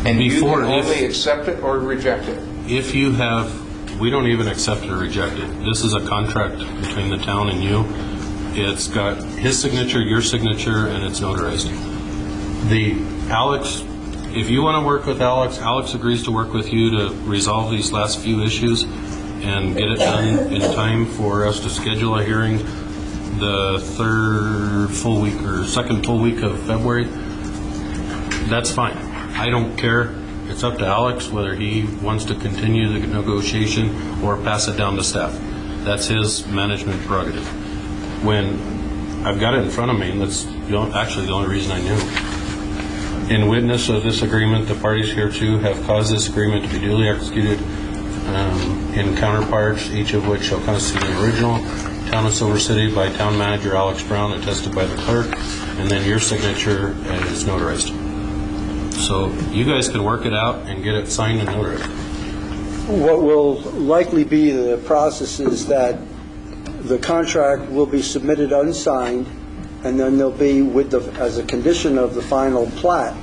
And Before, you can if- only accept it or reject it? If you have, we don't even accept it or reject it. This is a contract between the town and you. It's got his signature, your signature, and it's notarized. Alex, if you want to work with Alex, Alex agrees to work with you to resolve these last few issues and get it done in time for us to schedule a hearing the second full week of February. That's fine. I don't care. It's up to Alex whether he wants to continue the negotiation or pass it down to staff. That's his management prerogative. When I've got it in front of me, and that's actually the only reason I knew. In witness of this agreement, the parties hereto have caused this agreement to be duly executed in counterparts, each of which shall constitute an original, Town of Silver City by Town Manager Alex Brown, attested by the clerk, and then your signature is notarized. So you guys can work it out and get it signed and notarized. What will likely be the process is that the contract will be submitted unsigned, and then there'll be, as a condition of the final plat,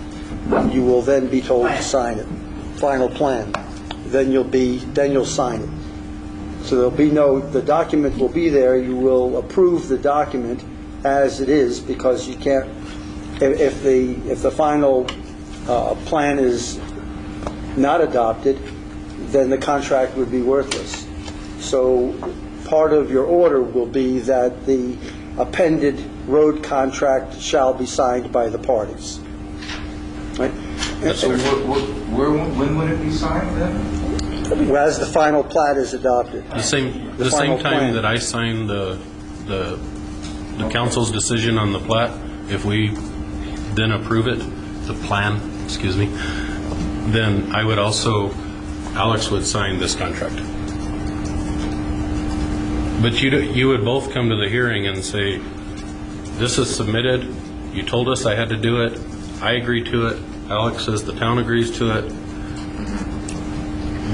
you will then be told to sign it. Final plan. Then you'll sign it. So there'll be the document will be there. You will approve the document as it is, because you can't, if the final plan is not adopted, then the contract would be worthless. So part of your order will be that the appended road contract shall be signed by the parties. Right? So when would it be signed then? As the final plat is adopted. The same final time plan. that I sign the council's decision on the plat, if we then approve it, the plan, excuse me, then I would also, Alex would sign this contract. But you would both come to the hearing and say, this is submitted, you told us I had to do it, I agree to it, Alex says the town agrees to it,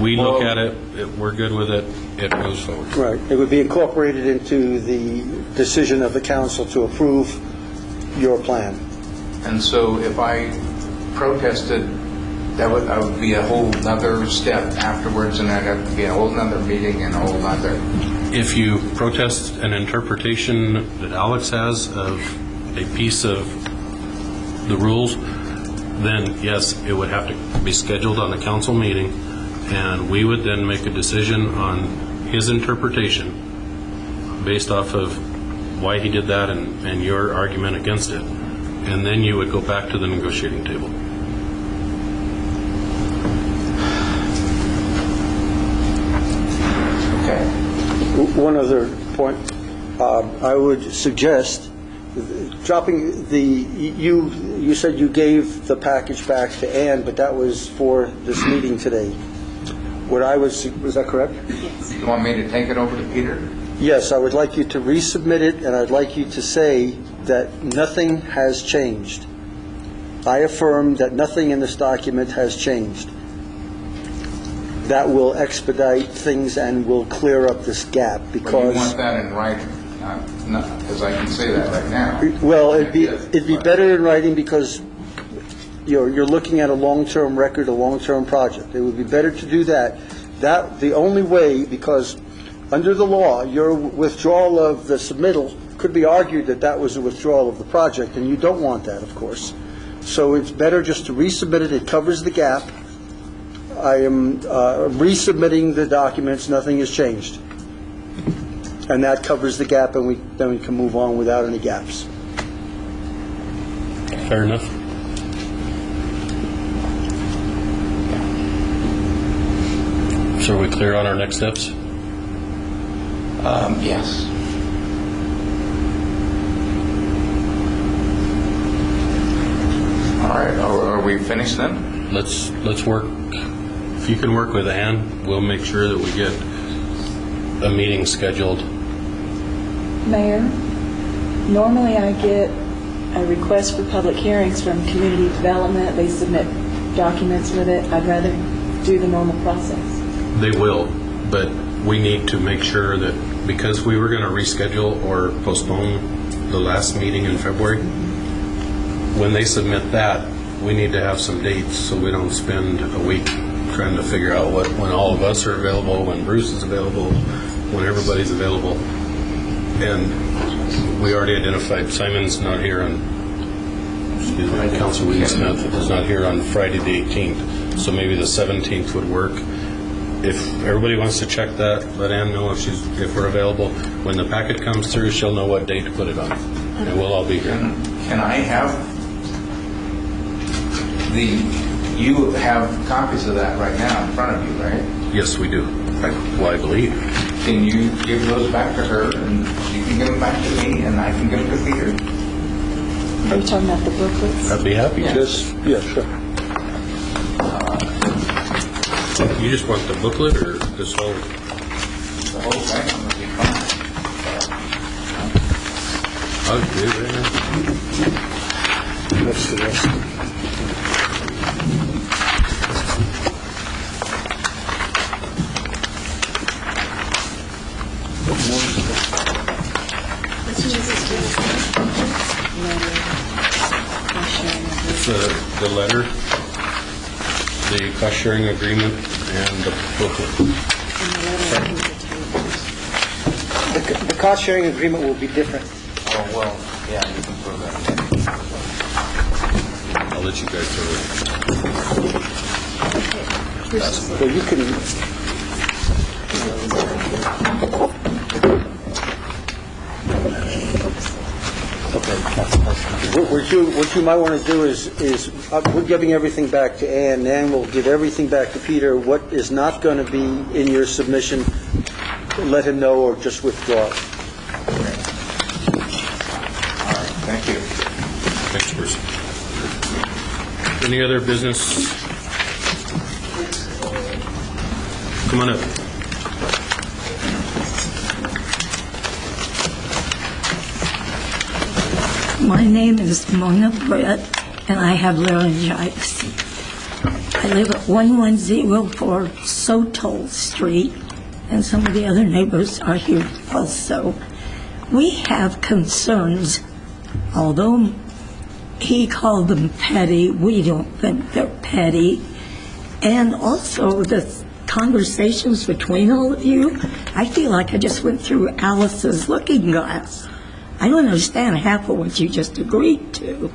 we look at it, we're good with it, it moves forward. Right. It would be incorporated into the decision of the council to approve your plan. And so if I protested, that would be a whole nother step afterwards, and I'd have to be a whole nother meeting and a whole nother... If you protest an interpretation that Alex has of a piece of the rules, then yes, it would have to be scheduled on a council meeting, and we would then make a decision on his interpretation based off of why he did that and your argument against it. And then you would go back to the negotiating table. Okay. One other point, I would suggest dropping you said you gave the package back to Ann, but that was for this meeting today. Was that correct? You want me to take it over to Peter? Yes, I would like you to resubmit it, and I'd like you to say that nothing has changed. I affirm that nothing in this document has changed. That will expedite things and will clear up this gap, But because... you want that in writing, because I can say that right now. Well, it'd be better in writing, because you're looking at a long-term record, a long-term project. It would be better to do that. The only way, because under the law, your withdrawal of the submittal could be argued that was a withdrawal of the project, and you don't want that, of course. So it's better just to resubmit it. It covers the gap. I am resubmitting the documents. Nothing has changed. And that covers the gap, and then we can move on without any gaps. Fair enough. So are we clear on our next steps? Yes. All right, are we finished then? Let's work. If you can work with Ann, we'll make sure that we get a meeting scheduled. Mayor, normally I get a request for public hearings from community development. They submit documents with it. I'd rather do the normal process. They will, but we need to make sure that, because we were going to reschedule or postpone the last meeting in February, when they submit that, we need to have some dates so we don't spend a week trying to figure out when all of us are available, when Bruce is available, when everybody's available. And we already identified Simon's not here on, Councilman Smith is not here on Friday the 18th, so maybe the 17th would work. If everybody wants to check that, let Ann know if we're available. When the packet comes through, she'll know what date to put it on, and we'll all be here. Can I have you have copies of that right now in front of you, right? Yes, we do. Well, I believe. Can you give those back to her, and she can give them back to me, and I can give them to Peter? Are you talking about the booklets? I'd be happy to. Yeah, sure. You just want the booklet or this whole? The whole thing would be fine. I'll do it right now. That's the rest. It's the letter, the cost sharing agreement, and the booklet. The cost sharing agreement will be different. Oh, well, yeah, you can throw that in. I'll let you guys through it. So you can... What you might want to do is we're giving everything back to Ann. Ann will give everything back to Peter. What is not going to be in your submission, let him know or just withdraw it. All right, thank you. Thanks, Bruce. Any other business? Come on up. My name is Mona Brett, and I have laryngitis. I live at 1104 Sotol Street, and some of the other neighbors are here also. We have concerns, although he called them petty, we don't think they're petty. And also the conversations between all of you, I feel like I just went through Alice's looking glass. I don't understand half of what you just agreed to.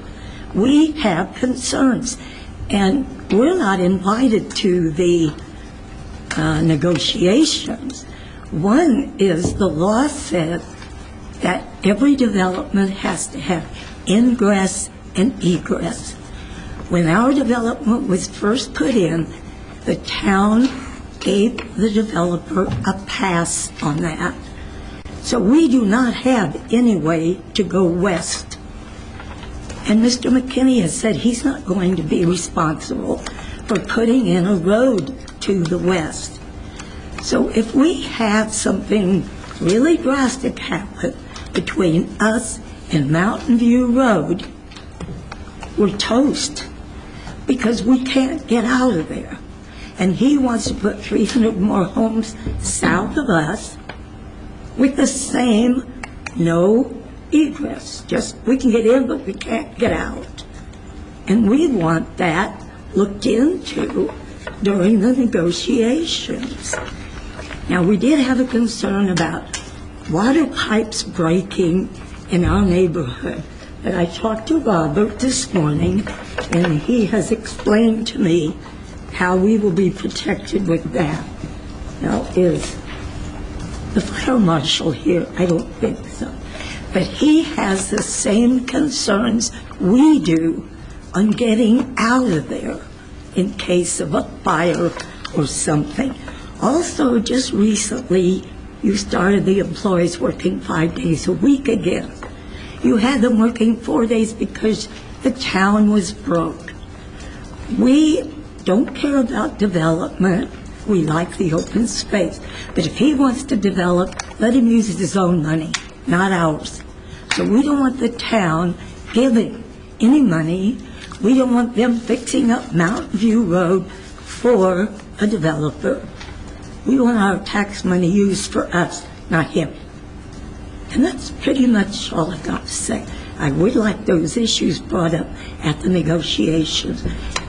We have concerns, and we're not invited to the negotiations. One is the law said that every development has to have ingress and egress. When our development was first put in, the town gave the developer a pass on that. So we do not have any way to go west. And Mr. McKinney has said he's not going to be responsible for putting in a road to the west. So if we have something really drastic happen between us and Mountain View Road, we're toast, because we can't get out of there. And he wants to put 300 more homes south of us with the same no egress. Just, we can get in, but we can't get out. And we want that looked into during the negotiations. Now, we did have a concern about water pipes breaking in our neighborhood. And I talked to Robert this morning, and he has explained to me how we will be protected with that. Now, is the fire marshal here? I don't think so. But he has the same concerns we do on getting out of there in case of a fire or something. Also, just recently, you started the employees working 5 days a week again. You had them working 4 days because the town was broke. We don't care about development. We like the open space. But if he wants to develop, let him use his own money, not ours. So we don't want the town giving any money. We don't want them fixing up Mountain View Road for a developer. We want our tax money used for us, not him. And that's pretty much all I've got to say. I would like those issues brought up at the negotiations.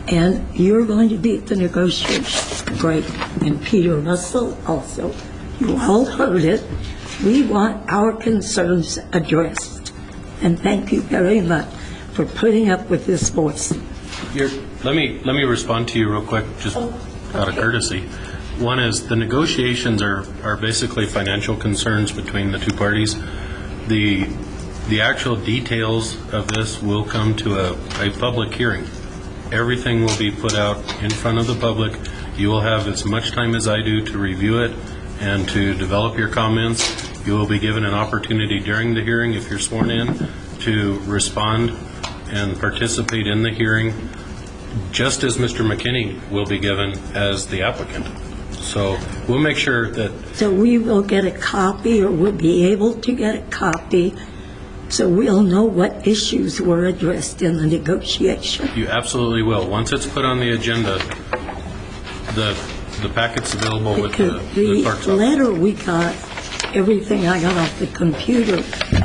And you're going to be at the negotiations. Great. And Peter Russell also. You all heard it. We want our concerns addressed. And thank you very much for putting up with this voice. Let me respond to you real quick, just out of courtesy. One is the negotiations are basically financial concerns between the two parties. The actual details of this will come to a public hearing. Everything will be put out in front of the public. You will have as much time as I do to review it and to develop your comments. You will be given an opportunity during the hearing, if you're sworn in, to respond and participate in the hearing, just as Mr. McKinney will be given as the applicant. So we'll make sure that... So we will get a copy, or we'll be able to get a copy, so we'll know what issues were addressed in the negotiation. You absolutely will. Once it's put on the agenda, the packet's available with the clerk's office. The letter we got, everything I got off the computer,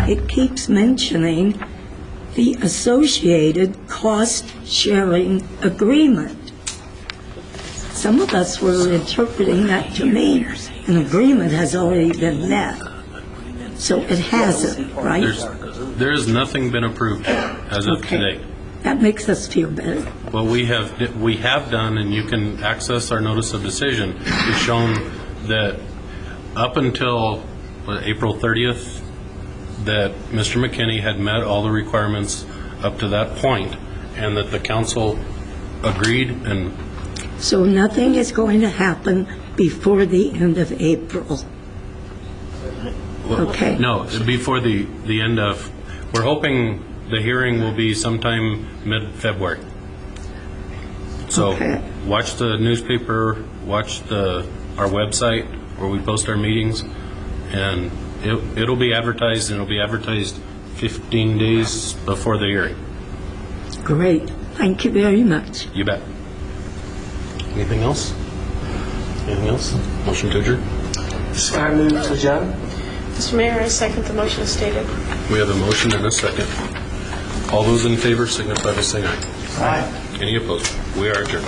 it keeps mentioning the associated cost-sharing agreement. Some of us were interpreting that to mean an agreement has already been met. So it hasn't, right? There's nothing been approved as of today. That makes us feel better. What we have done, and you can access our notice of decision, is shown that up until April 30th, that Mr. McKinney had met all the requirements up to that point, and that the council agreed. And so nothing is going to happen before the end of April. Okay. No, before the end of, we're hoping the hearing will be sometime mid-February. So Okay. watch the newspaper, watch our website where we post our meetings, and it'll be advertised, and it'll be advertised 15 days before the hearing. Great. Thank you very much. You bet. Anything else? Anything else? Motion to adjourn? I move to adjourn. Mr. Mayor, I second the motion as stated. We have a motion and a second. All those in favor signify by saying aye. Aye. Any opposed? We are adjourned.